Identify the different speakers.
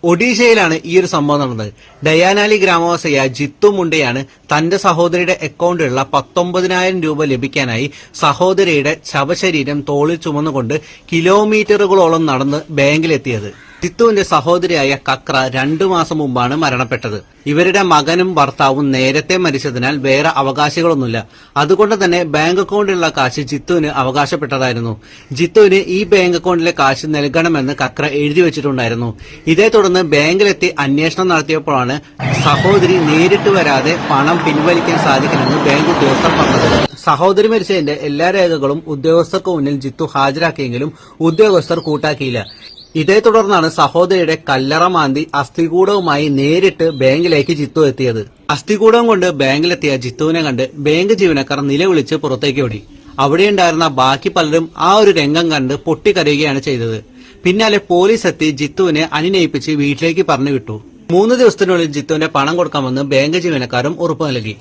Speaker 1: ഒഡീഷയിലാണ് ഈ ഒരു സംഭവം നടന്നത്. ഡയാനാലി ഗ്രാമവാസിയായ ജിത്തു മുണ്ടയാണ് തന്റെ സഹോദരിയുടെ അക്കൗണ്ടിലുള്ള 19,000 രൂപ ലഭിക്കാനായി സഹോദരിയുടെ ശവശരീരം തോളിൽ ചുമന്നുകൊണ്ട് കിലോമീറ്ററുകളോളം നടന്ന് ബാങ്കിലെത്തിയത്. ജിത്തുവിന്റെ സഹോദരിയായ കക്ര 2 മാസം മുമ്പാണ് മരണപ്പെട്ടത്. ഇവരുടെ മകനും ഭർത്താവും നേരത്തെ മരിച്ചതിനാൽ വേറെ അവകാശികളൊന്നുമില്ല. അതുകൊണ്ട് തന്നെ ബാങ്ക് അക്കൗണ്ടിലുള്ള കാശ് ജിത്തുവിന് അവകാശപ്പെട്ടതായിരുന്നു. ജിത്തുവിന് ഈ ബാങ്ക് അക്കൗണ്ടിലെ കാശ് നൽകണമെന്ന് കക്ര എഴുതി വെച്ചിട്ടുണ്ടായിരുന്നു. ഇതേ തുടർന്ന് ബാങ്കിലെത്തി അന്വേഷണം നടത്തിയപ്പോഴാണ് സഹോദരി നേരിട്ട് വരാതെ പണം പിൻവലിക്കാൻ സാധിക്കില്ലെന്ന് ബാങ്ക് ഉദ്യോഗസ്ഥർ പറഞ്ഞത്. സഹോദരി മരിച്ചതിന്റെ എല്ലാ രേഖകളും ഉദ്യോഗസ്ഥർക്ക് മുന്നിൽ ജിത്തു ഹാജരാക്കിയെങ്കിലും ഉദ്യോഗസ്ഥർ കൂട്ടാക്കിയില്ല. ഇതേ തുടർന്നാണ് സഹോദരിയുടെ കല്ലറ മാന്തി അസ്ഥികൂടവുമായി നേരിട്ട് ബാങ്കിലേക്ക് ജിത്തു എത്തിയത്. അസ്ഥികൂടം കൊണ്ട് ബാങ്കിലെത്തിയ ജിത്തുവിനെ കണ്ട് ബാങ്ക് ജീവനക്കാർ നിലവിളിച്ച് പുറത്തേക്ക് ഓടി. അവിടെയുണ്ടായിരുന്ന ബാക്കി പലരും ആ ഒരു രംഗം കണ്ട് പൊട്ടിക്കരയുകയാണ് ചെയ്തത്. പിന്നാലെ പോലീസ് എത്തി ജിത്തുവിനെ അനുനയിപ്പിച്ച് വീട്ടിലേക്ക് പറഞ്ഞു വിട്ടു. 3 ദിവസത്തിനുള്ളിൽ ജിത്തുവിന്റെ പണം കൊടുക്കാമെന്ന് ബാങ്ക് ജീവനക്കാരും ഉറപ്പു നൽകി.